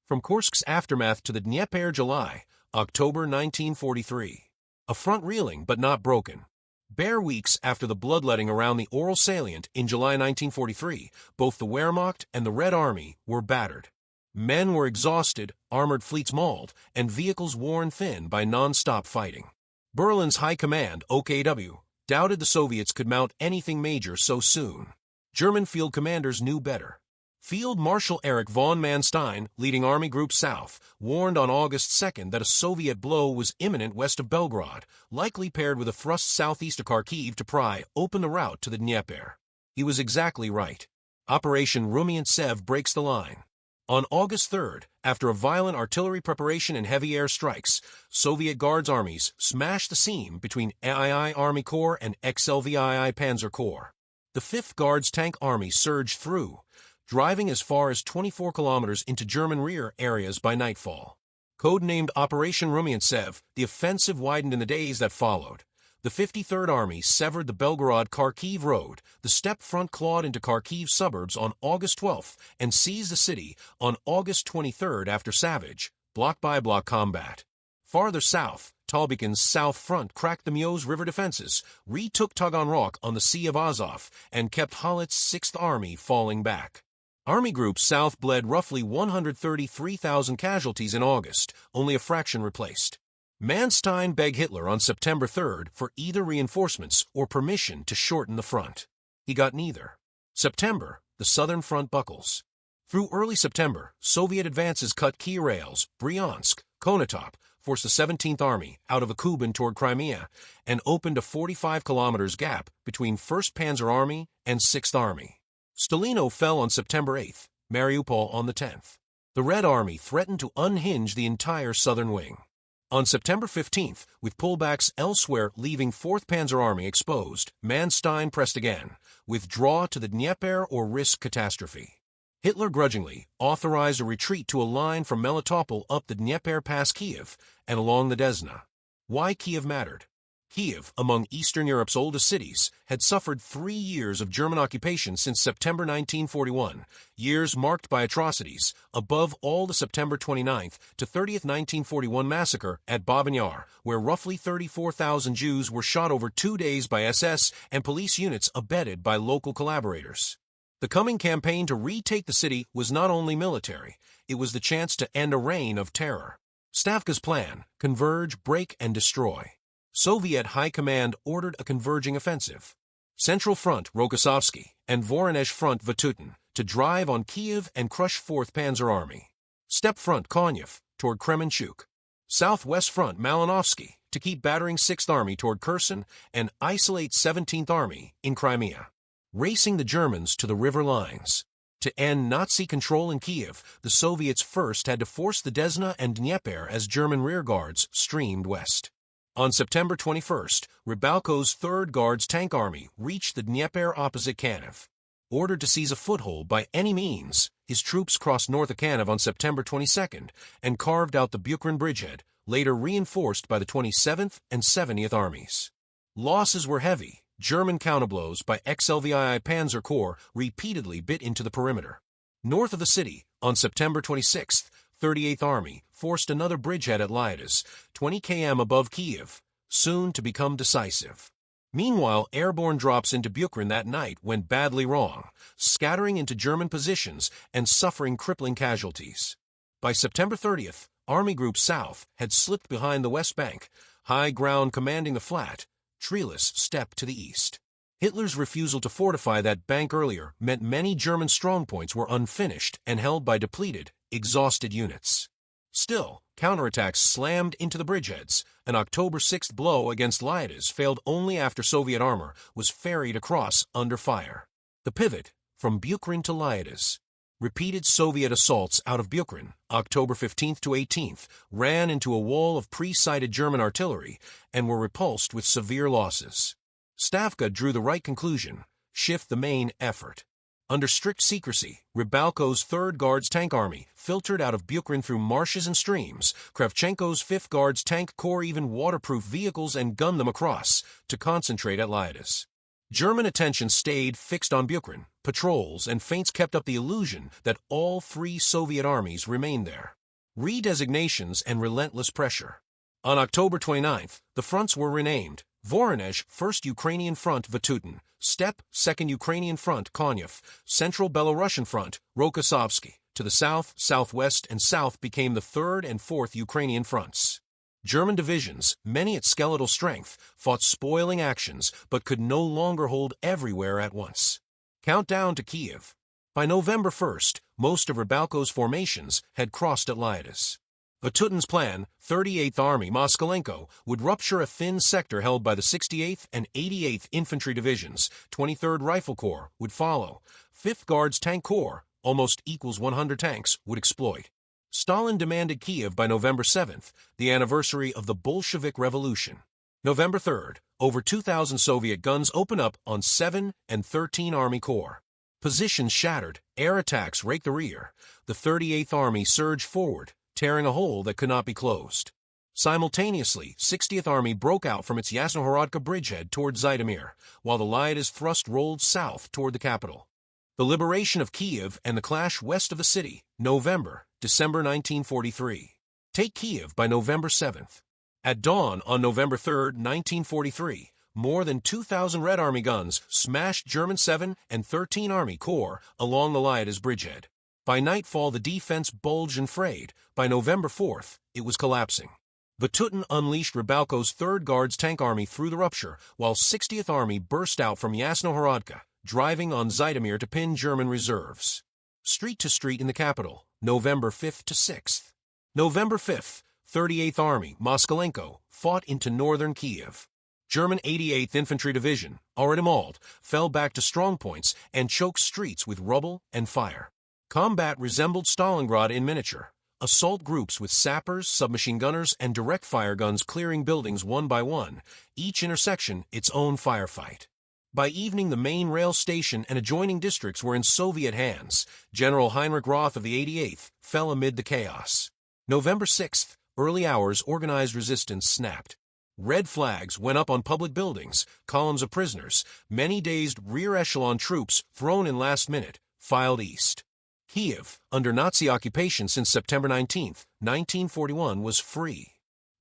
From Kursk's aftermath to the Dnieper July, October 1943. A front reeling but not broken. Bare weeks after the bloodletting around the Oral salient in July 1943, both the Wehrmacht and the Red Army were battered. Men were exhausted, armored fleets mauled, and vehicles worn thin by non-stop fighting. Berlin's High Command, OKW, doubted the Soviets could mount anything major so soon. German field commanders knew better. Field Marshal Erich von Manstein, leading Army Group South, warned on August 2nd that a Soviet blow was imminent west of Belgrade, likely paired with a thrust southeast of Kharkiv to pry open the route to the Dnieper. He was exactly right. Operation Rumyantsev breaks the line. On August 3rd, after a violent artillery preparation and heavy air strikes, Soviet Guards armies smashed the seam between III Army Corps and XLVII Panzer Corps. The 5th Guards Tank Army surged through, driving as far as 24 kilometers into German rear areas by nightfall. Codenamed Operation Rumyantsev, the offensive widened in the days that followed. The 53rd Army severed the Belgorod-Kharkiv road, the steppe front clawed into Kharkiv suburbs on August 12th, and seized the city on August 23rd after savage, block-by-block combat. Farther south, Talbikin's south front cracked the Meoz River defenses, retook Taganrog on the Sea of Azov, and kept Halit's 6th Army falling back. Army Group South bled roughly 133,000 casualties in August, only a fraction replaced. Manstein begged Hitler on September 3rd for either reinforcements or permission to shorten the front. He got neither. September, the southern front buckles. Through early September, Soviet advances cut key rails, Bryansk, Konotop, forced the 17th Army out of Akuban toward Crimea, and opened a 45 kilometers gap between 1st Panzer Army and 6th Army. Stalino fell on September 8th, Mariupol on the 10th. The Red Army threatened to unhinge the entire southern wing. On September 15th, with pullbacks elsewhere leaving 4th Panzer Army exposed, Manstein pressed again, withdraw to the Dnieper or risk catastrophe. Hitler grudgingly authorized a retreat to a line from Melitopol up the Dnieper past Kiev and along the Desna. Why Kiev mattered? Kiev, among Eastern Europe's oldest cities, had suffered 3 years of German occupation since September 1941, years marked by atrocities, above all the September 29th to 30th 1941 massacre at Babin Yar, where roughly 34,000 Jews were shot over 2 days by SS and police units abetted by local collaborators. The coming campaign to retake the city was not only military, it was the chance to end a reign of terror. Stavka's plan: converge, break, and destroy. Soviet High Command ordered a converging offensive. Central Front Rokossovsky and Voronezh Front Vatutin to drive on Kiev and crush 4th Panzer Army. Steppe Front Konyev toward Kremenchuk. Southwest Front Malinovsky to keep battering 6th Army toward Kherson and isolate 17th Army in Crimea. Racing the Germans to the river lines. To end Nazi control in Kiev, the Soviets first had to force the Desna and Dnieper as German rearguards streamed west. On September 21st, Rybalko's 3rd Guards Tank Army reached the Dnieper opposite Kyiv. Ordered to seize a foothold by any means, his troops crossed north of Kyiv on September 22nd and carved out the Bukrin bridgehead, later reinforced by the 27th and 70th Armies. Losses were heavy. German counterblows by XLVII Panzer Corps repeatedly bit into the perimeter. North of the city, on September 26th, 38th Army forced another bridgehead at Lyades, 20 km above Kyiv, soon to become decisive. Meanwhile, airborne drops into Bukrin that night went badly wrong, scattering into German positions and suffering crippling casualties. By September 30th, Army Group South had slipped behind the West Bank, high ground commanding the flat, treeless steppe to the east. Hitler's refusal to fortify that bank earlier meant many German strongpoints were unfinished and held by depleted, exhausted units. Still, counterattacks slammed into the bridgeheads. An October 6th blow against Lyades failed only after Soviet armor was ferried across under fire. The pivot, from Bukrin to Lyades. Repeated Soviet assaults out of Bukrin, October 15th to 18th, ran into a wall of pre-sighted German artillery and were repulsed with severe losses. Stavka drew the right conclusion: shift the main effort. Under strict secrecy, Rybalko's 3rd Guards Tank Army filtered out of Bukrin through marshes and streams. Kravchenko's 5th Guards Tank Corps even waterproofed vehicles and gunned them across to concentrate at Lyades. German attention stayed fixed on Bukrin. Patrols and feints kept up the illusion that all three Soviet armies remained there. Redesignations and relentless pressure. On October 29th, the fronts were renamed: Voronezh, 1st Ukrainian Front, Vatutin; Steppe, 2nd Ukrainian Front, Kyiv; Central Belarusian Front, Rokossovsky. To the south, southwest, and south became the 3rd and 4th Ukrainian fronts. German divisions, many at skeletal strength, fought spoiling actions but could no longer hold everywhere at once. Countdown to Kiev. By November 1st, most of Rybalko's formations had crossed at Lyadis. Vatutin's plan, 38th Army Moskalenko, would rupture a thin sector held by the 68th and 88th Infantry Divisions. 23rd Rifle Corps would follow. 5th Guards Tank Corps, almost equals 100 tanks, would exploit. Stalin demanded Kiev by November 7th, the anniversary of the Bolshevik Revolution. November 3rd, over 2,000 Soviet guns open up on 7 and 13 Army Corps. Positions shattered, air attacks raked the rear. The 38th Army surged forward, tearing a hole that could not be closed. Simultaneously, 60th Army broke out from its Yasnohorodka bridgehead toward Zhytomyr, while the Lyadis thrust rolled south toward the capital. The liberation of Kiev and the clash west of the city, December 1943. Take Kiev by November 7th. At dawn on November 3, 1943, more than 2,000 Red Army guns smashed German 7 and 13 Army Corps along the Lyadis bridgehead. By nightfall, the defense bulged and frayed. By November 4th, it was collapsing. Vatutin unleashed Rybalko's 3rd Guards Tank Army through the rupture, while 60th Army burst out from Yasnohorodka, driving on Zhytomyr to pin German reserves. Street to street in the capital, November 5th to 6th. November 5th, 38th Army, Moskalenko, fought into northern Kiev. German 88th Infantry Division, already mauled, fell back to strongpoints and choked streets with rubble and fire. Combat resembled Stalingrad in miniature. Assault groups with sappers, submachine gunners, and direct fire guns clearing buildings one by one, each intersection its own firefight. By evening, the main rail station and adjoining districts were in Soviet hands. General Heinrich Roth of the 88th fell amid the chaos. November 6th, early hours, organized resistance snapped. Red flags went up on public buildings, columns of prisoners, many dazed rear echelon troops thrown in last minute, filed east. Kiev, under Nazi occupation since September 19, 1941, was free.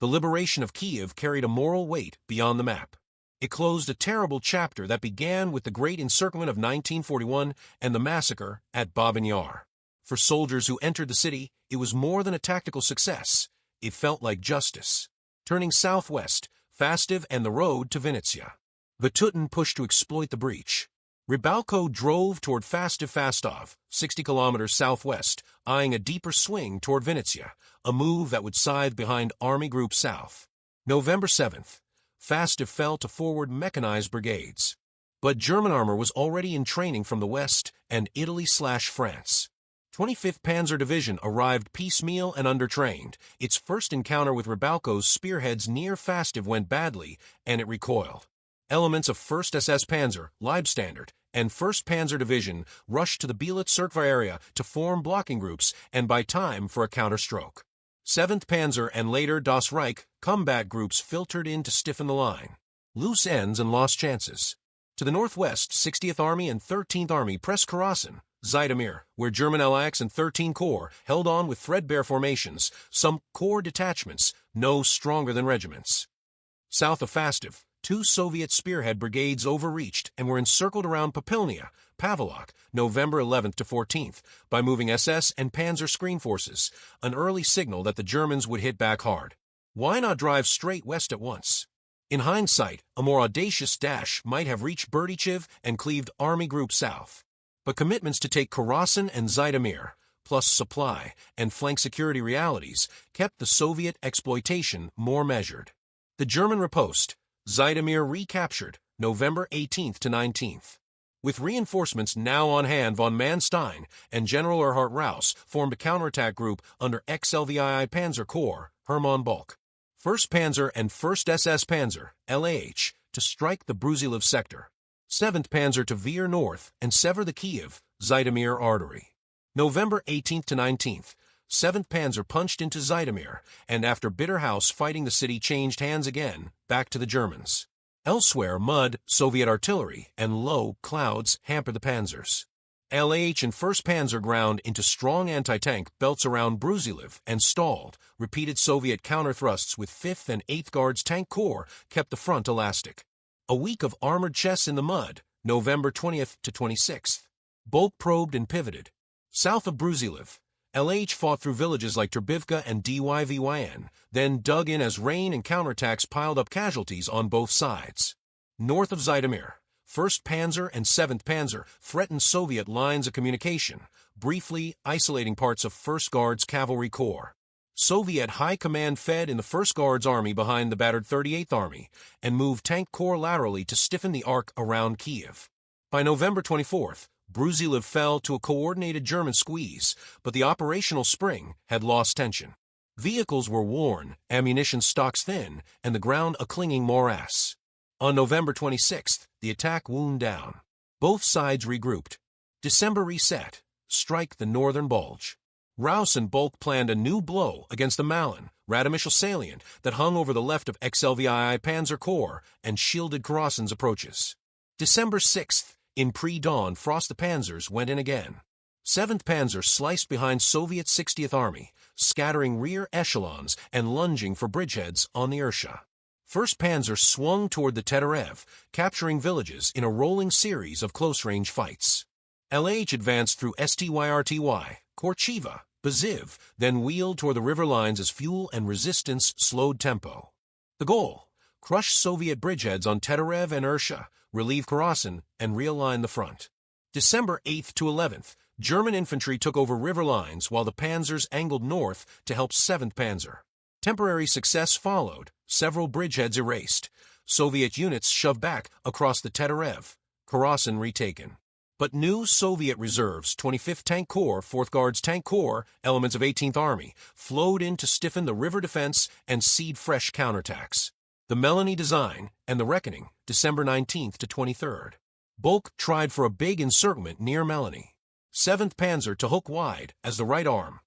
The liberation of Kiev carried a moral weight beyond the map. It closed a terrible chapter that began with the Great Encirclement of 1941 and the massacre at Babin Yar. For soldiers who entered the city, it was more than a tactical success. It felt like justice. Turning southwest, Fastiv and the road to Vinnytsia. Vatutin pushed to exploit the breach. Rybalko drove toward Fastiv-Fastov, 60 kilometers southwest, eyeing a deeper swing toward Vinnytsia, a move that would scythe behind Army Group South. November 7th. Fastiv fell to forward mechanized brigades. But German armor was already in training from the west and Italy/France. 25th Panzer Division arrived piecemeal and undertrained. Its first encounter with Rybalko's spearheads near Fastiv went badly, and it recoiled. Elements of 1st SS Panzer, Leibstandard, and 1st Panzer Division rushed to the Belots-Serkva area to form blocking groups and buy time for a counterstroke. 7th Panzer and later Das Reich combat groups filtered in to stiffen the line. Loose ends and lost chances. To the northwest, 60th Army and 13th Army pressed Karasin, Zhytomyr, where German LX and 13 Corps held on with threadbare formations, some corps detachments, no stronger than regiments. South of Fastiv, 2 Soviet spearhead brigades overreached and were encircled around Popilnia, Pavelok, November 11th to 14th, by moving SS and Panzer screen forces, an early signal that the Germans would hit back hard. Why not drive straight west at once? In hindsight, a more audacious dash might have reached Berdychev and cleaved Army Group South. But commitments to take Karasin and Zhytomyr, plus supply and flank security realities, kept the Soviet exploitation more measured. The German riposte, Zhytomyr recaptured, November 18th to 19th. With reinforcements now on hand, von Manstein and General Erhard Raus formed a counterattack group under ex-LWII Panzer Corps, Hermann Bulk. 1st Panzer and 1st SS Panzer, LAH, to strike the Brusilov sector. 7th Panzer to veer north and sever the Kiev-Zhytomyr artery. November 18th to 19th, 7th Panzer punched into Zhytomyr, and after bitter house fighting, the city changed hands again, back to the Germans. Elsewhere, mud, Soviet artillery, and low clouds hampered the panzers. LH and 1st Panzer ground into strong anti-tank belts around Brusilov and stalled. Repeated Soviet counter-thrusts with 5th and 8th Guards Tank Corps kept the front elastic. A week of armored chests in the mud, November 20th to 26th. Bulk probed and pivoted. South of Brusilov, LH fought through villages like Terbivka and WWII, then dug in as rain and counterattacks piled up casualties on both sides. North of Zhytomyr, 1st Panzer and 7th Panzer threatened Soviet lines of communication, briefly isolating parts of 1st Guards Cavalry Corps. Soviet high command fed in the 1st Guards Army behind the battered 38th Army and moved tank corps laterally to stiffen the arc around Kiev. By November 24th, Brusilov fell to a coordinated German squeeze, but the operational spring had lost tension. Vehicles were worn, ammunition stocks thin, and the ground a clinging morass. On November 26th, the attack wound down. Both sides regrouped. December reset. Strike the northern bulge. Rouse and Bulk planned a new blow against the Malin, Radomishel salient that hung over the left of XLVII Panzer Corps and shielded Karasin's approaches. December 6th, in pre-dawn, Frost the Panzers went in again. 7th Panzer sliced behind Soviet 60th Army, scattering rear echelons and lunging for bridgeheads on the Ursha. 1st Panzer swung toward the Teterev, capturing villages in a rolling series of close-range fights. LH advanced through Styrty, Korchiva, Baziv, then wheeled toward the river lines as fuel and resistance slowed tempo. The goal: crush Soviet bridgeheads on Teterev and Ursha, relieve Karasin, and realign the front. December 8th to 11th, German infantry took over river lines while the panzers angled north to help 7th Panzer. Temporary success followed, several bridgeheads erased. Soviet units shoved back across the Teterev, Karasin retaken. But new Soviet reserves, 25th Tank Corps, 4th Guards Tank Corps, elements of 18th Army, flowed in to stiffen the river defense and seed fresh counterattacks. The Melanie design and the reckoning, December 19th to 23rd. Bulk tried for a big encirclement near Melanie. 7th Panzer to hook wide as the right arm.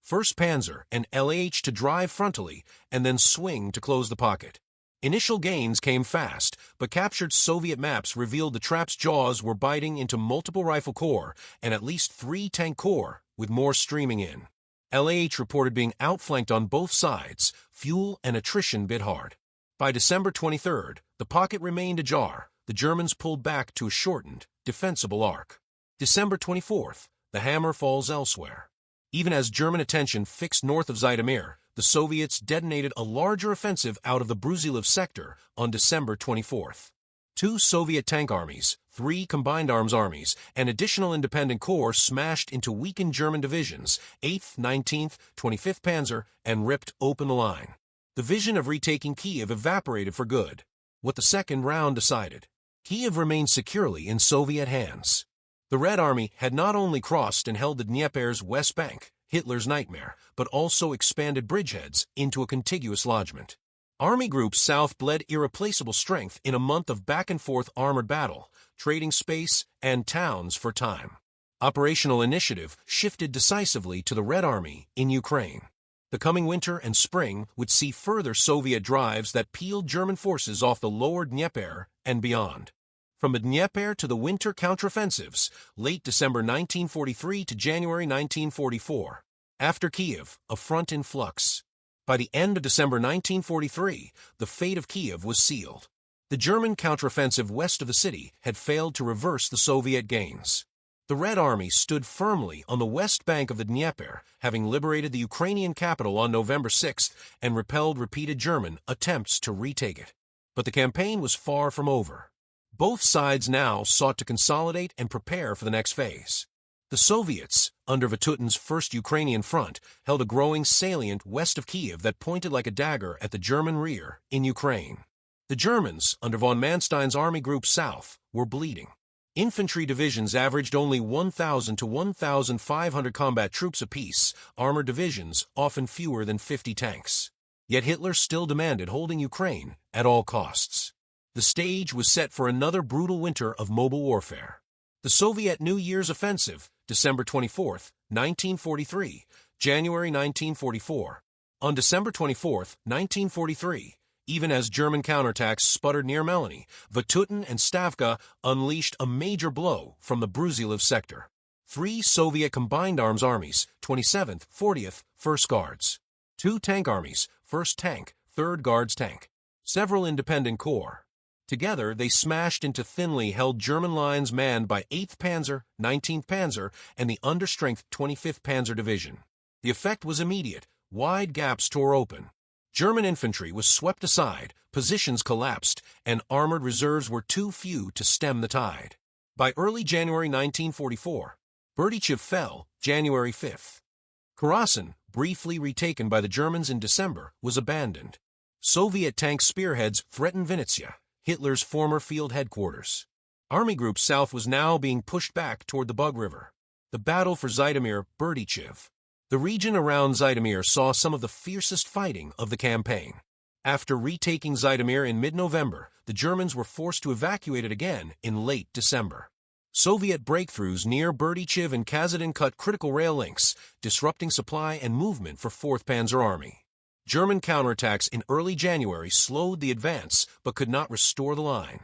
1st Panzer and LH to drive frontally and then swing to close the pocket. Initial gains came fast, but captured Soviet maps revealed the trap's jaws were biting into multiple rifle corps and at least 3 tank corps, with more streaming in. LH reported being outflanked on both sides, fuel and attrition bit hard. By December 23rd, the pocket remained ajar. The Germans pulled back to a shortened, defensible arc. December 24th, the hammer falls elsewhere. Even as German attention fixed north of Zhytomyr, the Soviets detonated a larger offensive out of the Brusilov sector on December 24th. 2 Soviet tank armies, 3 combined arms armies, and additional independent corps smashed into weakened German divisions, 8th, 19th, 25th Panzer, and ripped open the line. The vision of retaking Kiev evaporated for good. What the second round decided: Kiev remained securely in Soviet hands. The Red Army had not only crossed and held the Dnieper's west bank, Hitler's nightmare, but also expanded bridgeheads into a contiguous lodgment. Army groups south bled irreplaceable strength in a month of back-and-forth armored battle, trading space and towns for time. Operational initiative shifted decisively to the Red Army in Ukraine. The coming winter and spring would see further Soviet drives that peeled German forces off the lower Dnieper and beyond. From the Dnieper to the winter counteroffensives, late December 1943 to January 1944. After Kiev, a front in flux. By the end of December 1943, the fate of Kiev was sealed. The German counteroffensive west of the city had failed to reverse the Soviet gains. The Red Army stood firmly on the west bank of the Dnieper, having liberated the Ukrainian capital on November 6th and repelled repeated German attempts to retake it. But the campaign was far from over. Both sides now sought to consolidate and prepare for the next phase. The Soviets, under Vatutin's First Ukrainian Front, held a growing salient west of Kiev that pointed like a dagger at the German rear in Ukraine. The Germans, under von Manstein's Army Group South, were bleeding. Infantry divisions averaged only 1,000 to 1,500 combat troops apiece, armored divisions often fewer than 50 tanks. Yet Hitler still demanded holding Ukraine at all costs. The stage was set for another brutal winter of mobile warfare. The Soviet New Year's offensive, December 24, 1943, January 1944. On December 24, 1943, Even as German counterattacks sputtered near Melanie, Vatutin and Stavka unleashed a major blow from the Brusilov sector. 3 Soviet combined arms armies, 27th, 40th, 1st Guards. 2 tank armies, 1st Tank, 3rd Guards Tank. Several independent corps. Together, they smashed into thinly held German lines manned by 8th Panzer, 19th Panzer, and the understrength 25th Panzer Division. The effect was immediate. Wide gaps tore open. German infantry was swept aside, positions collapsed, and armored reserves were too few to stem the tide. By early January 1944, Bridgehead fell, January 5th. Kherson, briefly retaken by the Germans in December, was abandoned. Soviet tank spearheads threatened Vinnytsia, Hitler's former field headquarters. Army Group South was now being pushed back toward the Bug River. The battle for Zhytomyr, Berditchev. The region around Zhytomyr saw some of the fiercest fighting of the campaign. After retaking Zhytomyr in mid-November, the Germans were forced to evacuate it again in late December. Soviet breakthroughs near Berditchev and Kazadin cut critical rail links, disrupting supply and movement for 4th Panzer Army. German counterattacks in early January slowed the advance but could not restore the line.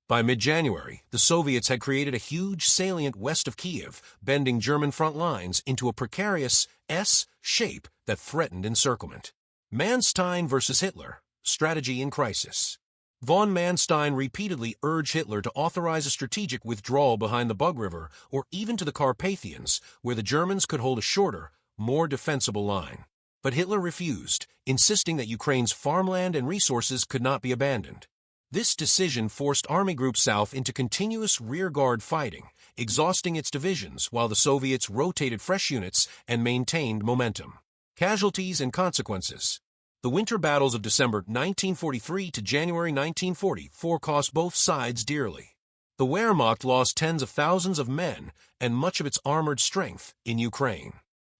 By mid-January, the Soviets had created a huge salient west of Kiev, bending German front lines into a precarious S-shape that threatened encirclement. Manstein versus Hitler, strategy in crisis. Von Manstein repeatedly urged Hitler to authorize a strategic withdrawal behind the Bug River or even to the Carpathians, where the Germans could hold a shorter, more defensible line. But Hitler refused, insisting that Ukraine's farmland and resources could not be abandoned. This decision forced Army Group South into continuous rearguard fighting, exhausting its divisions while the Soviets rotated fresh units and maintained momentum. Casualties and consequences. The winter battles of December 1943 to January 1944 cost both sides dearly. The Wehrmacht lost tens of thousands of men and much of its armored strength in Ukraine.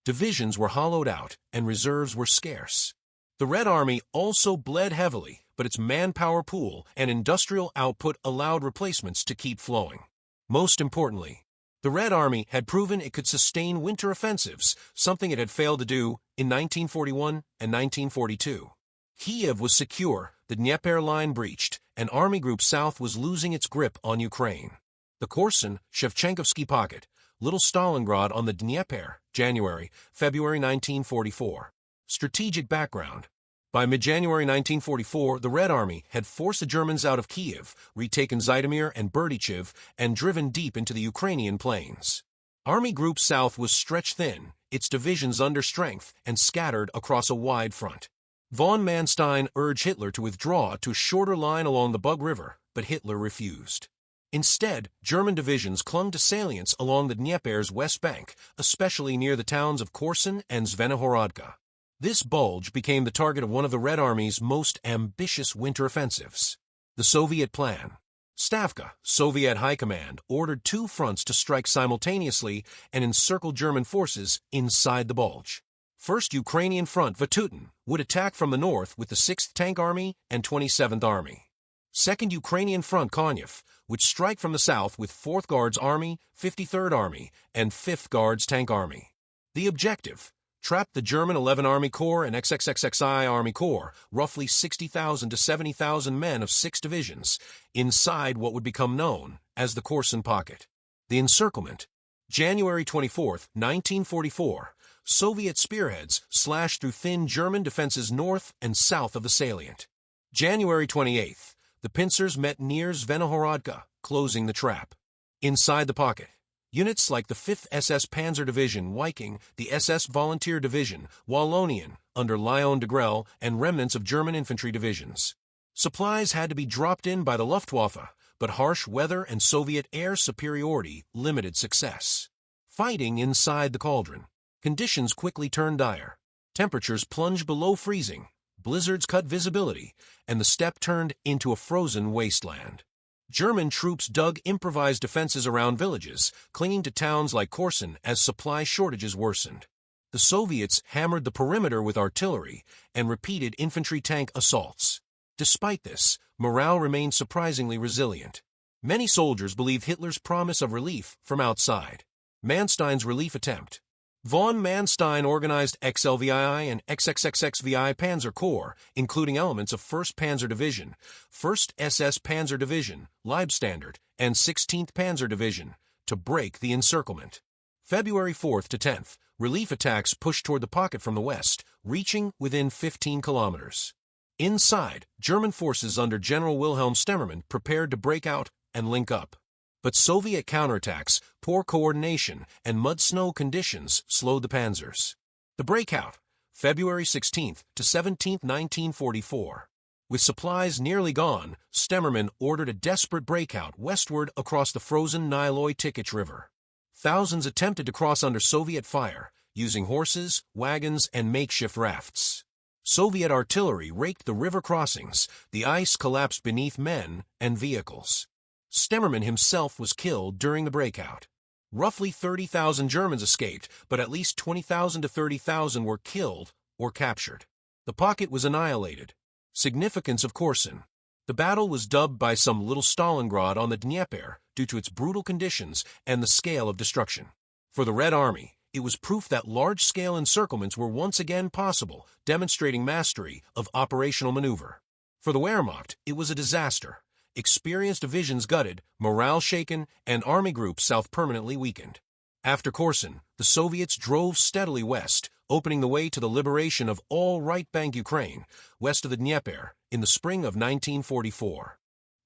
Divisions were hollowed out and reserves were scarce. The Red Army also bled heavily, but its manpower pool and industrial output allowed replacements to keep flowing. Most importantly, the Red Army had proven it could sustain winter offensives, something it had failed to do in 1941 and 1942. Kiev was secure, the Dnieper line breached, and Army Group South was losing its grip on Ukraine. The Korsun, Shevchenkovsky Pocket, Little Stalingrad on the Dnieper, January, February 1944. Strategic background. By mid-January 1944, the Red Army had forced the Germans out of Kiev, retaken Zhytomyr and Berditchev, and driven deep into the Ukrainian plains. Army Group South was stretched thin, its divisions under strength, and scattered across a wide front. Von Manstein urged Hitler to withdraw to a shorter line along the Bug River, but Hitler refused. Instead, German divisions clung to salients along the Dnieper's west bank, especially near the towns of Korsun and Zvenohorodka. This bulge became the target of one of the Red Army's most ambitious winter offensives. The Soviet Plan. Stavka, Soviet High Command, ordered 2 fronts to strike simultaneously and encircle German forces inside the bulge. First Ukrainian Front Vatutin would attack from the north with the 6th Tank Army and 27th Army. Second Ukrainian Front Kyiv would strike from the south with 4th Guards Army, 53rd Army, and 5th Guards Tank Army. The objective: trap the German 11 Army Corps and XXXXI Army Corps, roughly 60,000 to 70,000 men of 6 divisions, inside what would become known as the Korsun Pocket. The encirclement. January 24, 1944, Soviet spearheads slashed through thin German defenses north and south of the salient. January 28, the pincers met near Zvenohorodka, closing the trap. Inside the pocket, units like the 5th SS Panzer Division Viking, the SS Volunteer Division Wallonian under Leon de Grelle, and remnants of German infantry divisions. Supplies had to be dropped in by the Luftwaffe, but harsh weather and Soviet air superiority limited success. Fighting inside the cauldron. Conditions quickly turned dire. Temperatures plunged below freezing, blizzards cut visibility, and the steppe turned into a frozen wasteland. German troops dug improvised defenses around villages, clinging to towns like Korsun as supply shortages worsened. The Soviets hammered the perimeter with artillery and repeated infantry tank assaults. Despite this, morale remained surprisingly resilient. Many soldiers believed Hitler's promise of relief from outside. Manstein's relief attempt. Von Manstein organized XLVII and XXXXVI Panzer Corps, including elements of 1st Panzer Division, 1st SS Panzer Division, Leibstandard, and 16th Panzer Division, to break the encirclement. February 4th to 10th, relief attacks pushed toward the pocket from the west, reaching within 15 kilometers. Inside, German forces under General Wilhelm Stemmermann prepared to break out and link up. But Soviet counterattacks, poor coordination, and mud-snow conditions slowed the panzers. The breakout, February 16th to 17th, 1944. With supplies nearly gone, Stemmermann ordered a desperate breakout westward across the frozen Niloy-Tikich River. Thousands attempted to cross under Soviet fire, using horses, wagons, and makeshift rafts. Soviet artillery raked the river crossings, the ice collapsed beneath men and vehicles. Stemmermann himself was killed during the breakout. Roughly 30,000 Germans escaped, but at least 20,000 to 30,000 were killed or captured. The pocket was annihilated. Significance of Korsun. The battle was dubbed by some Little Stalingrad on the Dnieper due to its brutal conditions and the scale of destruction. For the Red Army, it was proof that large-scale encirclements were once again possible, demonstrating mastery of operational maneuver. For the Wehrmacht, it was a disaster. Experienced divisions gutted, morale shaken, and army groups south permanently weakened. After Korsun, the Soviets drove steadily west, opening the way to the liberation of all right bank Ukraine, west of the Dnieper, in the spring of 1944.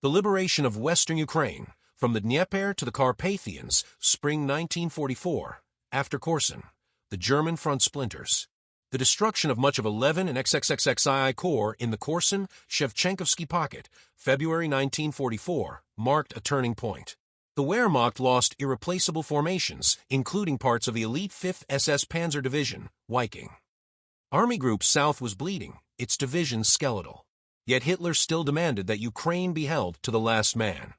The liberation of western Ukraine, from the Dnieper to the Carpathians, spring 1944, after Korsun, the German front splinters. The destruction of much of 11 and XXXXII Corps in the Korsun-Shevchenkovsky pocket, February 1944, marked a turning point. The Wehrmacht lost irreplaceable formations, including parts of the elite 5th SS Panzer Division, Viking. Army Group South was bleeding, its divisions skeletal. Yet Hitler still demanded that Ukraine be held to the last man.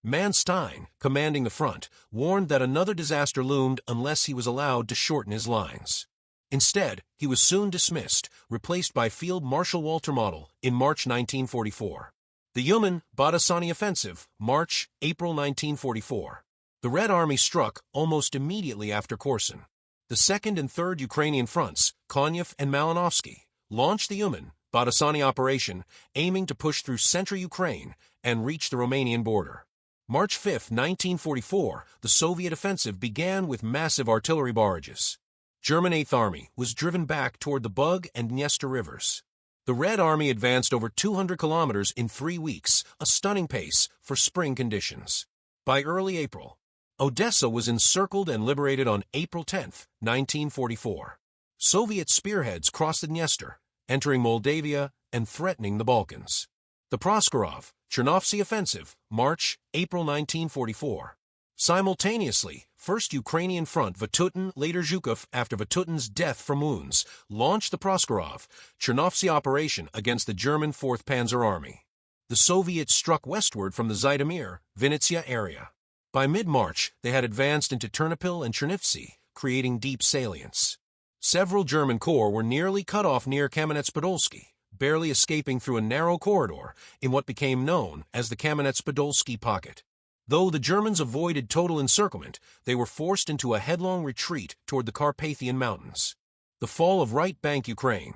Manstein, commanding the front, warned that another disaster loomed unless he was allowed to shorten his lines. Instead, he was soon dismissed, replaced by Field Marshal Walter Model in March 1944. The Uman-Batasani Offensive, March-April 1944. The Red Army struck almost immediately after Korsun. The 2nd and 3rd Ukrainian fronts, Kyiv and Malinovsky, launched the Uman-Batasani operation, aiming to push through central Ukraine and reach the Romanian border. March 5, 1944, the Soviet offensive began with massive artillery barrages. German 8th Army was driven back toward the Bug and Dniester rivers. The Red Army advanced over 200 kilometers in 3 weeks, a stunning pace for spring conditions. By early April, Odessa was encircled and liberated on April 10, 1944. Soviet spearheads crossed the Dniester, entering Moldavia and threatening the Balkans. The Proskurov, Chernovtsi Offensive, March-April 1944. Simultaneously, 1st Ukrainian Front Vatutin, later Zhukov, after Vatutin's death from wounds, launched the Proskurov, Chernovtsi operation against the German 4th Panzer Army. The Soviets struck westward from the Zhytomyr, Vinnytsia area. By mid-March, they had advanced into Ternopil and Chernivtsi, creating deep salients. Several German corps were nearly cut off near Kamenets-Podolsky, barely escaping through a narrow corridor in what became known as the Kamenets-Podolsky pocket. Though the Germans avoided total encirclement, they were forced into a headlong retreat toward the Carpathian Mountains. The fall of right bank Ukraine.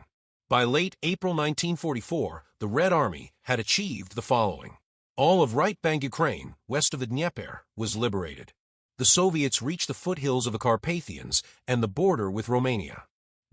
By late April 1944, the Red Army had achieved the following. All of right bank Ukraine, west of the Dnieper, was liberated. The Soviets reached the foothills of the Carpathians and the border with Romania.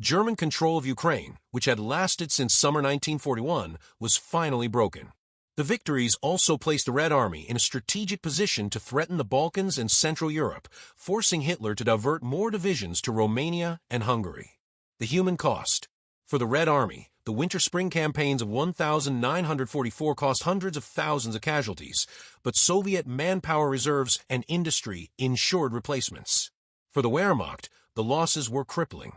German control of Ukraine, which had lasted since summer 1941, was finally broken. The victories also placed the Red Army in a strategic position to threaten the Balkans and Central Europe, forcing Hitler to divert more divisions to Romania and Hungary. The human cost. For the Red Army, the winter-spring campaigns of 1944 cost hundreds of thousands of casualties, but Soviet manpower reserves and industry ensured replacements. For the Wehrmacht, the losses were crippling.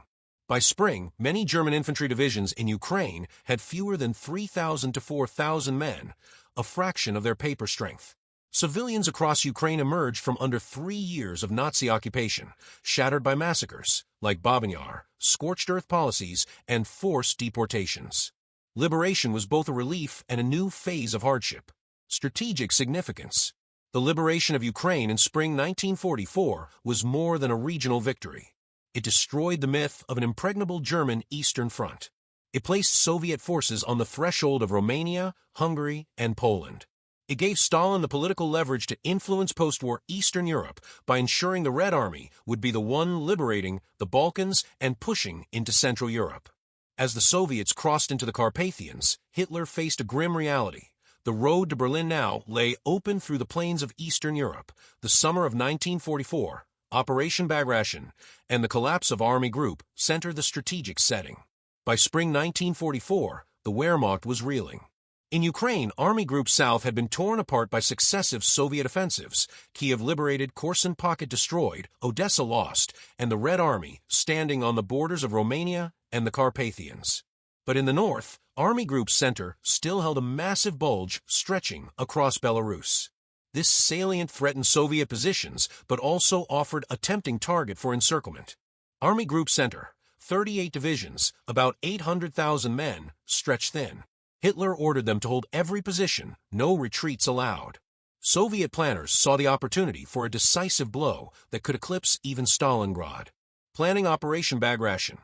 By spring, many German infantry divisions in Ukraine had fewer than 3,000 to 4,000 men, a fraction of their paper strength. Civilians across Ukraine emerged from under 3 years of Nazi occupation, shattered by massacres, like Babyn Yar, scorched earth policies, and forced deportations. Liberation was both a relief and a new phase of hardship. Strategic significance. The liberation of Ukraine in spring 1944 was more than a regional victory. It destroyed the myth of an impregnable German Eastern Front. It placed Soviet forces on the threshold of Romania, Hungary, and Poland. It gave Stalin the political leverage to influence post-war Eastern Europe by ensuring the Red Army would be the one liberating the Balkans and pushing into Central Europe. As the Soviets crossed into the Carpathians, Hitler faced a grim reality. The road to Berlin now lay open through the plains of Eastern Europe. The summer of 1944, Operation Bagration, and the collapse of Army Group centered the strategic setting. By spring 1944, the Wehrmacht was reeling. In Ukraine, Army Group South had been torn apart by successive Soviet offensives. Kiev liberated, Korsun Pocket destroyed, Odessa lost, and the Red Army standing on the borders of Romania and the Carpathians. But in the north, Army Group Center still held a massive bulge stretching across Belarus. This salient threatened Soviet positions, but also offered a tempting target for encirclement. Army Group Center, 38 divisions, about 800,000 men, stretched thin. Hitler ordered them to hold every position, no retreats allowed. Soviet planners saw the opportunity for a decisive blow that could eclipse even Stalingrad. Planning Operation Bagration.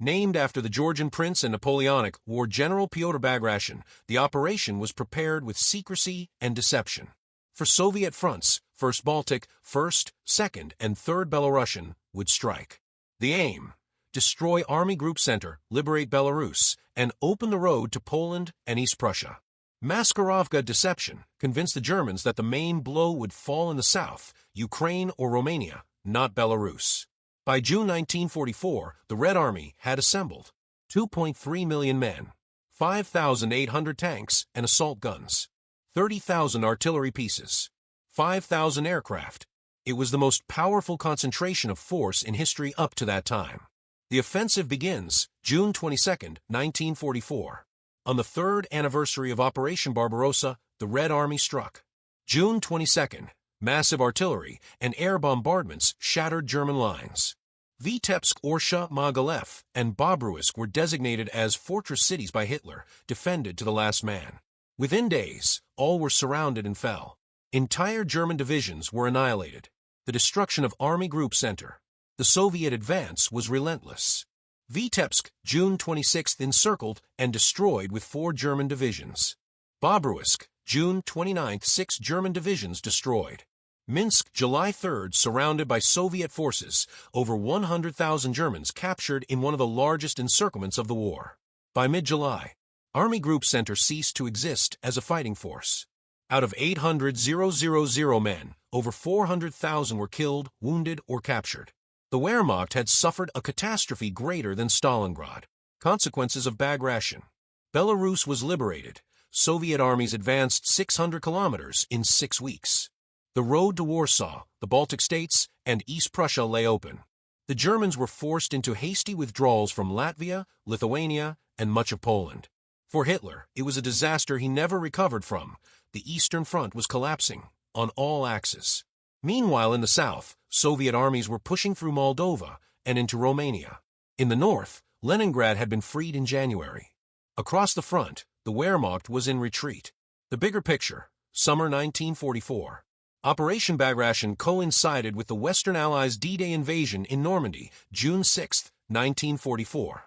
Named after the Georgian prince and Napoleonic War General Pyotr Bagration, the operation was prepared with secrecy and deception. For Soviet fronts, 1st Baltic, 1st, 2nd, and 3rd Belarusian would strike. The aim: destroy Army Group Center, liberate Belarus, and open the road to Poland and East Prussia. Maskarovka deception convinced the Germans that the main blow would fall in the south, Ukraine or Romania, not Belarus. By June 1944, the Red Army had assembled 2.3 million men, 5,800 tanks and assault guns, 30,000 artillery pieces, 5,000 aircraft. It was the most powerful concentration of force in history up to that time. The offensive begins June 22, 1944. On the third anniversary of Operation Barbarossa, the Red Army struck. June 22, massive artillery and air bombardments shattered German lines. Vitebsk, Orsha, Mogilev, and Bobruisk were designated as fortress cities by Hitler, defended to the last man. Within days, all were surrounded and fell. Entire German divisions were annihilated. The destruction of Army Group Center. The Soviet advance was relentless. Vitebsk, June 26, encircled and destroyed with 4 German divisions. Bobruisk, June 29, 6 German divisions destroyed. Minsk, July 3, surrounded by Soviet forces, over 100,000 Germans captured in one of the largest encirclements of the war. By mid-July, Army Group Center ceased to exist as a fighting force. Out of 800,000 men, over 400,000 were killed, wounded, or captured. The Wehrmacht had suffered a catastrophe greater than Stalingrad. Consequences of Bagration. Belarus was liberated. Soviet armies advanced 600 kilometers in 6 weeks. The road to Warsaw, the Baltic states, and East Prussia lay open. The Germans were forced into hasty withdrawals from Latvia, Lithuania, and much of Poland. For Hitler, it was a disaster he never recovered from. The Eastern Front was collapsing on all axes. Meanwhile, in the south, Soviet armies were pushing through Moldova and into Romania. In the north, Leningrad had been freed in January. Across the front, the Wehrmacht was in retreat. The bigger picture, summer 1944. Operation Bagration coincided with the Western Allies' D-Day invasion in Normandy, June 6, 1944.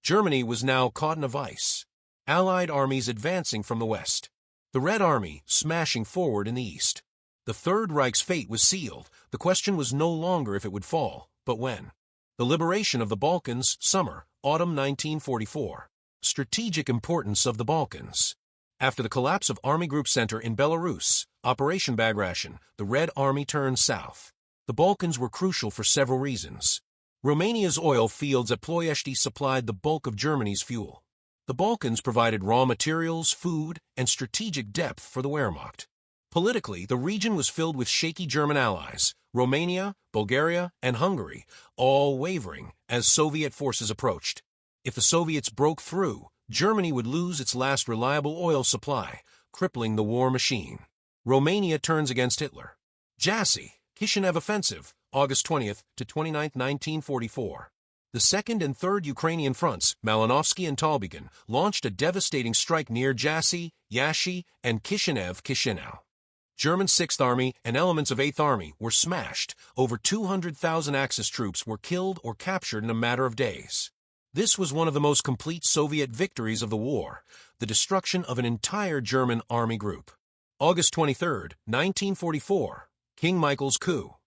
Germany was now caught in a vice. Allied armies advancing from the west. The Red Army smashing forward in the east. The Third Reich's fate was sealed. The question was no longer if it would fall, but when. The liberation of the Balkans, summer, autumn 1944. Strategic importance of the Balkans. After the collapse of Army Group Center in Belarus, Operation Bagration, the Red Army turned south. The Balkans were crucial for several reasons. Romania's oil fields at Ploiești supplied the bulk of Germany's fuel. The Balkans provided raw materials, food, and strategic depth for the Wehrmacht. Politically, the region was filled with shaky German allies, Romania, Bulgaria, and Hungary, all wavering as Soviet forces approached. If the Soviets broke through, Germany would lose its last reliable oil supply, crippling the war machine. Romania turns against Hitler. Jassy, Kishinev offensive, August 20th to 29th, 1944. The 2nd and 3rd Ukrainian fronts, Malinovsky and Talbygin, launched a devastating strike near Jassy, Yashi, and Kishinev, Chisinau. German 6th Army and elements of 8th Army were smashed. Over 200,000 Axis troops were killed or captured in a matter of days. This was one of the most complete Soviet victories of the war, the destruction of an entire German army group. August 23, 1944, King Michael's coup.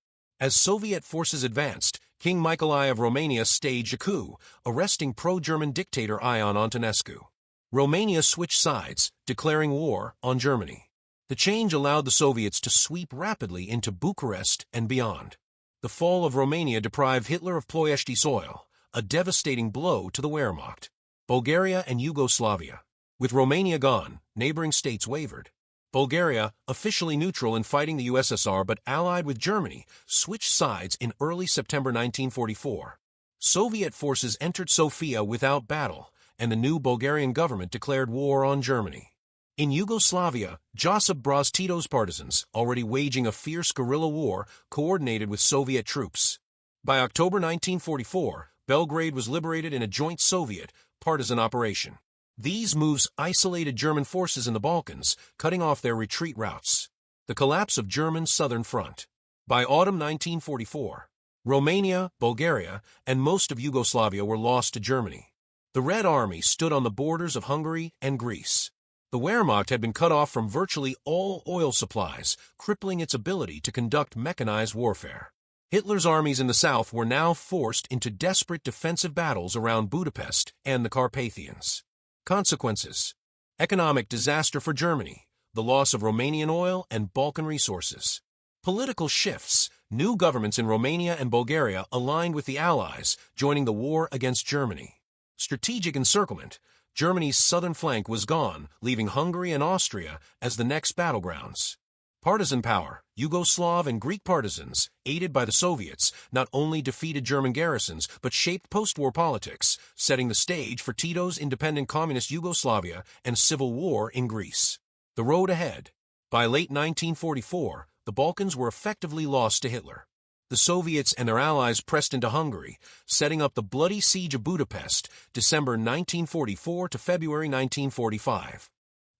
As Soviet forces advanced, King Michael I of Romania staged a coup, arresting pro-German dictator Ion Antonescu. Romania switched sides, declaring war on Germany. The change allowed the Soviets to sweep rapidly into Bucharest and beyond. The fall of Romania deprived Hitler of Ploiești soil, a devastating blow to the Wehrmacht. Bulgaria and Yugoslavia. With Romania gone, neighboring states wavered. Bulgaria, officially neutral in fighting the USSR but allied with Germany, switched sides in early September 1944. Soviet forces entered Sofia without battle, and the new Bulgarian government declared war on Germany. In Yugoslavia, Josip Broz Tito's partisans, already waging a fierce guerrilla war, coordinated with Soviet troops. By October 1944, Belgrade was liberated in a joint Soviet partisan operation. These moves isolated German forces in the Balkans, cutting off their retreat routes. The collapse of German Southern Front. By autumn 1944, Romania, Bulgaria, and most of Yugoslavia were lost to Germany. The Red Army stood on the borders of Hungary and Greece. The Wehrmacht had been cut off from virtually all oil supplies, crippling its ability to conduct mechanized warfare. Hitler's armies in the south were now forced into desperate defensive battles around Budapest and the Carpathians. Consequences: economic disaster for Germany, the loss of Romanian oil and Balkan resources. Political shifts: new governments in Romania and Bulgaria aligned with the Allies, joining the war against Germany. Strategic encirclement: Germany's southern flank was gone, leaving Hungary and Austria as the next battlegrounds. Partisan power: Yugoslav and Greek partisans, aided by the Soviets, not only defeated German garrisons but shaped post-war politics, setting the stage for Tito's independent communist Yugoslavia and civil war in Greece. The road ahead. By late 1944, the Balkans were effectively lost to Hitler. The Soviets and their allies pressed into Hungary, setting up the bloody siege of Budapest, December 1944 to February 1945.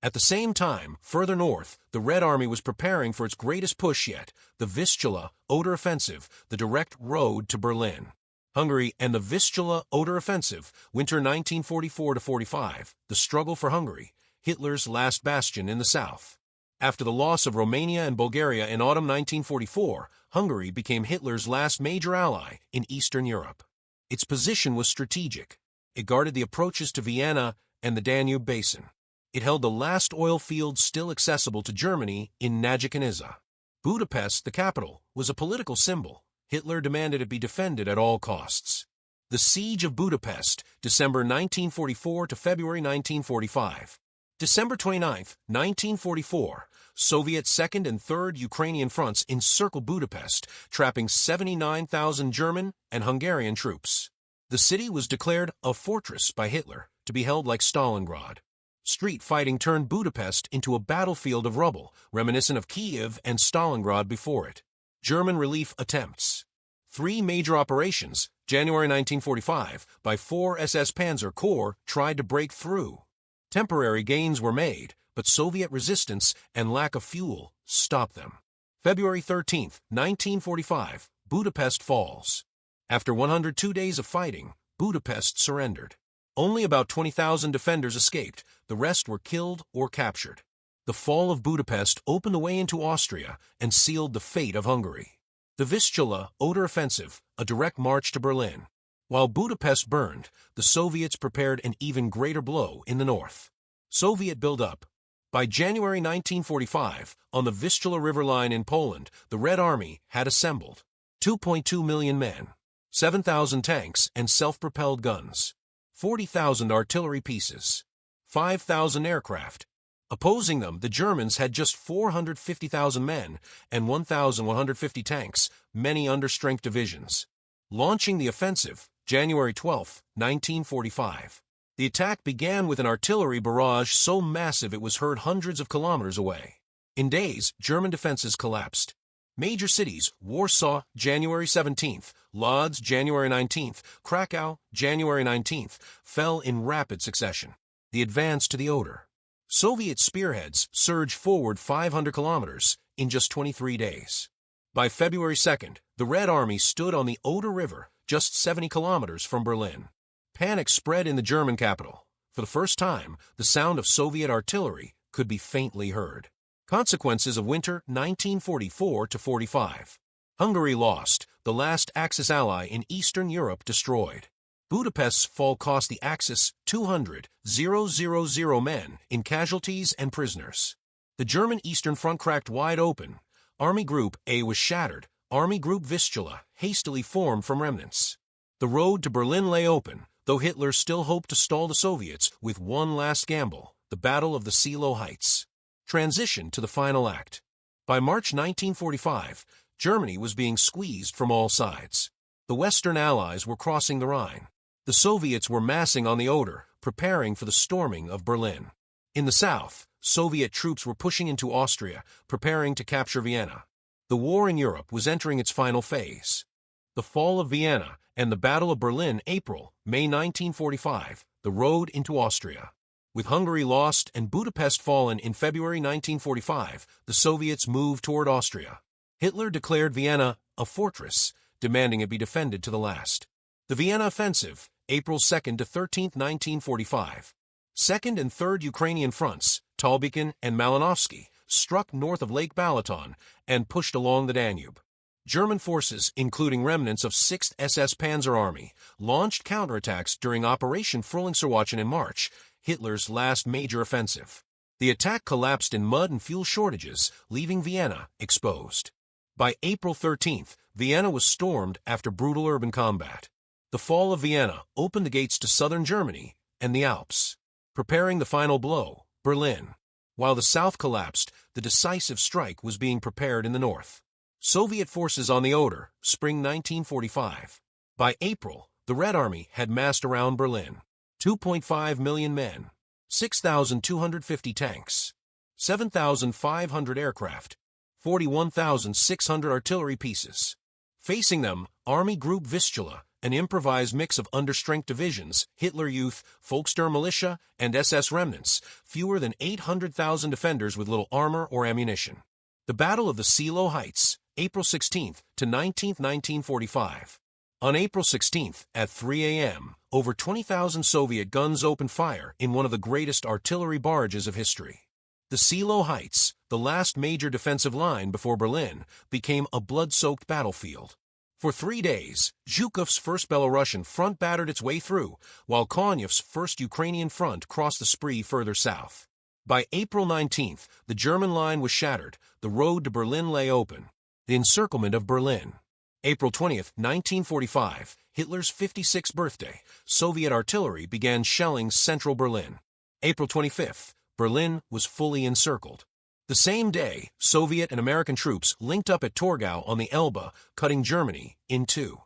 At the same time, further north, the Red Army was preparing for its greatest push yet, the Vistula-Oder offensive, the direct road to Berlin. Hungary and the Vistula-Oder offensive, winter 1944-45, the struggle for Hungary, Hitler's last bastion in the south. After the loss of Romania and Bulgaria in autumn 1944, Hungary became Hitler's last major ally in Eastern Europe. Its position was strategic. It guarded the approaches to Vienna and the Danube Basin. It held the last oil field still accessible to Germany in Nagykanizsa. Budapest, the capital, was a political symbol. Hitler demanded it be defended at all costs. The Siege of Budapest, December 1944 to February 1945. December 29, 1944, Soviet 2nd and 3rd Ukrainian fronts encircled Budapest, trapping 79,000 German and Hungarian troops. The city was declared a fortress by Hitler, to be held like Stalingrad. Street fighting turned Budapest into a battlefield of rubble, reminiscent of Kiev and Stalingrad before it. German relief attempts. 3 major operations, January 1945, by 4 SS Panzer Corps tried to break through. Temporary gains were made, but Soviet resistance and lack of fuel stopped them. February 13, 1945, Budapest falls. After 102 days of fighting, Budapest surrendered. Only about 20,000 defenders escaped, the rest were killed or captured. The fall of Budapest opened the way into Austria and sealed the fate of Hungary. The Vistula-Oder offensive, a direct march to Berlin. While Budapest burned, the Soviets prepared an even greater blow in the north. Soviet build-up. By January 1945, on the Vistula River line in Poland, the Red Army had assembled 2.2 million men, 7,000 tanks and self-propelled guns, 40,000 artillery pieces, 5,000 aircraft. Opposing them, the Germans had just 450,000 men and 1,150 tanks, many understrength divisions. Launching the offensive, January 12, 1945. The attack began with an artillery barrage so massive it was heard hundreds of kilometers away. In days, German defenses collapsed. Major cities: Warsaw, January 17th, Lodz, January 19th, Krakow, January 19th, fell in rapid succession. The advance to the Oder. Soviet spearheads surged forward 500 kilometers, in just 23 days. By February 2nd, the Red Army stood on the Oder River, just 70 kilometers from Berlin. Panic spread in the German capital. For the first time, the sound of Soviet artillery could be faintly heard. Consequences of winter 1944-45. Hungary lost, the last Axis ally in Eastern Europe destroyed. Budapest's fall cost the Axis 200,000 men in casualties and prisoners. The German Eastern Front cracked wide open. Army Group A was shattered. Army Group Vistula hastily formed from remnants. The road to Berlin lay open, though Hitler still hoped to stall the Soviets with one last gamble, the Battle of the Seelow Heights. Transition to the final act. By March 1945, Germany was being squeezed from all sides. The Western Allies were crossing the Rhine. The Soviets were massing on the Oder, preparing for the storming of Berlin. In the south, Soviet troops were pushing into Austria, preparing to capture Vienna. The war in Europe was entering its final phase. The fall of Vienna and the Battle of Berlin, May 1945, the road into Austria. With Hungary lost and Budapest fallen in February 1945, the Soviets moved toward Austria. Hitler declared Vienna a fortress, demanding it be defended to the last. The Vienna Offensive, April 2nd to 13th, 1945. Second and Third Ukrainian fronts, Talbichin and Malinovsky, struck north of Lake Balaton and pushed along the Danube. German forces, including remnants of 6th SS Panzer Army, launched counterattacks during Operation Frühlingserwachen in March, Hitler's last major offensive. The attack collapsed in mud and fuel shortages, leaving Vienna exposed. By April 13th, Vienna was stormed after brutal urban combat. The fall of Vienna opened the gates to southern Germany and the Alps. Preparing the final blow, Berlin. While the south collapsed, the decisive strike was being prepared in the north. Soviet forces on the Oder, spring 1945. By April, the Red Army had massed around Berlin. 2.5 million men, 6,250 tanks, 7,500 aircraft, 41,600 artillery pieces. Facing them, Army Group Vistula, an improvised mix of understrength divisions, Hitler Youth, Volkssturm-Militia, and SS remnants, fewer than 800,000 defenders with little armor or ammunition. The Battle of the Seelow Heights, April 16th to 19th, 1945. On April 16th, at 3 a.m., over 20,000 Soviet guns opened fire in one of the greatest artillery barrages of history. The Seelow Heights, the last major defensive line before Berlin, became a blood-soaked battlefield. For 3 days, Zhukov's 1st Belarusian front battered its way through, while Konev's 1st Ukrainian front crossed the Spree further south. By April 19th, the German line was shattered, the road to Berlin lay open. The encirclement of Berlin. April 20th, 1945, Hitler's 56th birthday, Soviet artillery began shelling central Berlin. April 25th, Berlin was fully encircled. The same day, Soviet and American troops linked up at Torgau on the Elbe, cutting Germany in two.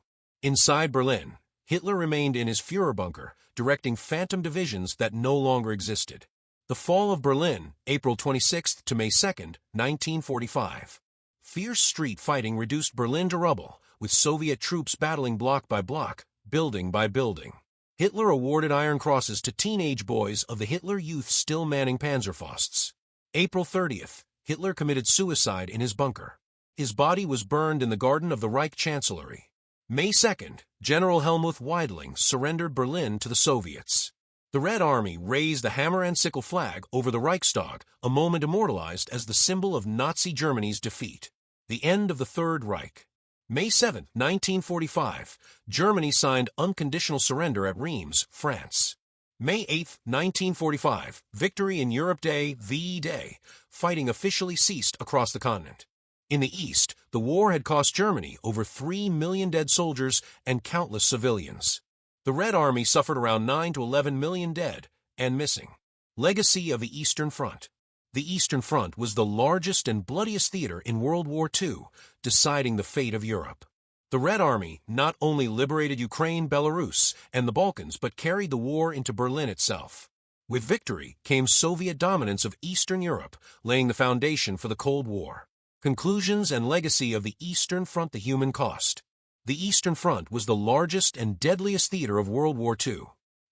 Inside Berlin, Hitler remained in his Führer bunker, directing phantom divisions that no longer existed. The fall of Berlin, April 26th to May 2nd, 1945. Fierce street fighting reduced Berlin to rubble, with Soviet troops battling block by block, building by building. Hitler awarded Iron Crosses to teenage boys of the Hitler Youth still manning Panzerfausts. April 30th, Hitler committed suicide in his bunker. His body was burned in the garden of the Reich Chancellery. May 2nd, General Helmuth Weidling surrendered Berlin to the Soviets. The Red Army raised the hammer and sickle flag over the Reichstag, a moment immortalized as the symbol of Nazi Germany's defeat. The end of the Third Reich. May 7, 1945, Germany signed unconditional surrender at Reims, France. May 8, 1945, Victory in Europe Day, VE Day, fighting officially ceased across the continent. In the East, the war had cost Germany over 3 million dead soldiers and countless civilians. The Red Army suffered around 9 to 11 million dead and missing. Legacy of the Eastern Front. The Eastern Front was the largest and bloodiest theater in World War II, deciding the fate of Europe. The Red Army not only liberated Ukraine, Belarus, and the Balkans, but carried the war into Berlin itself. With victory came Soviet dominance of Eastern Europe, laying the foundation for the Cold War. Conclusions and legacy of the Eastern Front: the human cost. The Eastern Front was the largest and deadliest theater of World War II.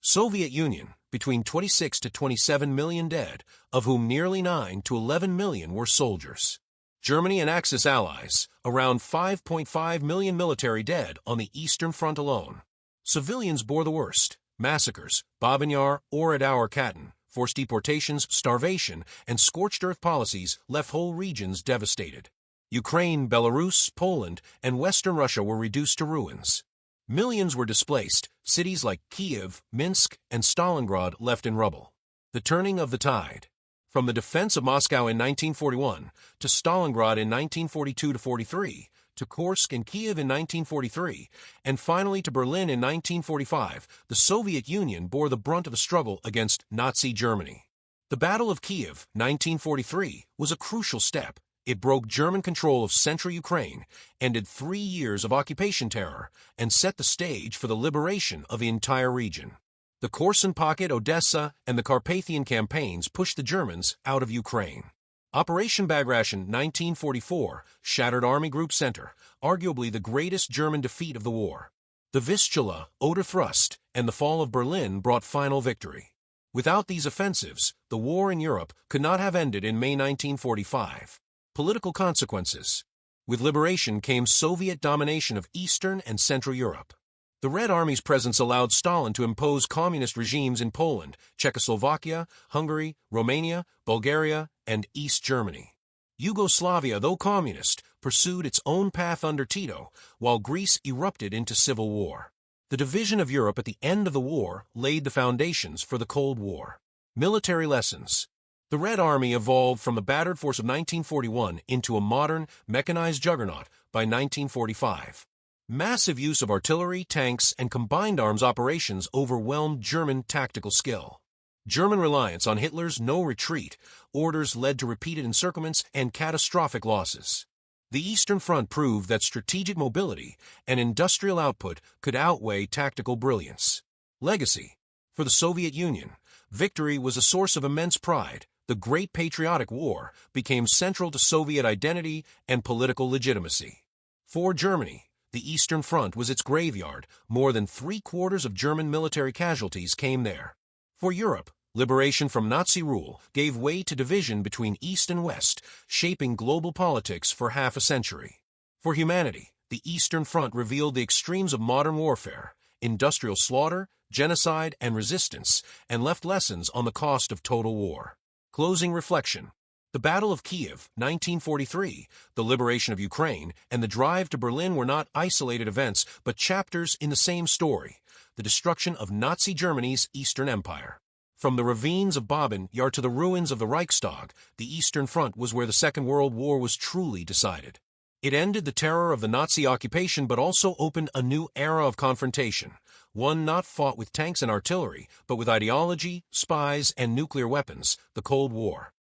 Soviet Union, between 26 to 27 million dead, of whom nearly 9 to 11 million were soldiers. Germany and Axis allies, around 5.5 million military dead on the Eastern Front alone. Civilians bore the worst. Massacres, Babin-Yar, Ohrid-Auer-Katyn, forced deportations, starvation, and scorched earth policies left whole regions devastated. Ukraine, Belarus, Poland, and Western Russia were reduced to ruins. Millions were displaced, cities like Kiev, Minsk, and Stalingrad left in rubble. The turning of the tide. From the defense of Moscow in 1941, to Stalingrad in 1942-43, to Kursk and Kiev in 1943, and finally to Berlin in 1945, the Soviet Union bore the brunt of the struggle against Nazi Germany. The Battle of Kiev, 1943, was a crucial step. It broke German control of central Ukraine, ended 3 years of occupation terror, and set the stage for the liberation of the entire region. The Korsun Pocket, Odessa, and the Carpathian campaigns pushed the Germans out of Ukraine. Operation Bagration 1944 shattered Army Group Center, arguably the greatest German defeat of the war. The Vistula, Oder Thrust, and the fall of Berlin brought final victory. Without these offensives, the war in Europe could not have ended in May 1945. Political consequences. With liberation came Soviet domination of Eastern and Central Europe. The Red Army's presence allowed Stalin to impose communist regimes in Poland, Czechoslovakia, Hungary, Romania, Bulgaria, and East Germany. Yugoslavia, though communist, pursued its own path under Tito, while Greece erupted into civil war. The division of Europe at the end of the war laid the foundations for the Cold War. Military lessons. The Red Army evolved from the battered force of 1941 into a modern, mechanized juggernaut by 1945. Massive use of artillery, tanks, and combined arms operations overwhelmed German tactical skill. German reliance on Hitler's no retreat orders led to repeated encirclements and catastrophic losses. The Eastern Front proved that strategic mobility and industrial output could outweigh tactical brilliance. Legacy. For the Soviet Union, victory was a source of immense pride. The Great Patriotic War became central to Soviet identity and political legitimacy. For Germany, the Eastern Front was its graveyard. More than 3/4 of German military casualties came there. For Europe, liberation from Nazi rule gave way to division between East and West, shaping global politics for half a century. For humanity, the Eastern Front revealed the extremes of modern warfare, industrial slaughter, genocide, and resistance, and left lessons on the cost of total war. Closing reflection. The Battle of Kiev, 1943, the liberation of Ukraine, and the drive to Berlin were not isolated events, but chapters in the same story, the destruction of Nazi Germany's Eastern Empire. From the ravines of Babin-Yar to the ruins of the Reichstag, the Eastern Front was where the Second World War was truly decided. It ended the terror of the Nazi occupation but also opened a new era of confrontation, one not fought with tanks and artillery, but with ideology, spies, and nuclear weapons, the Cold War.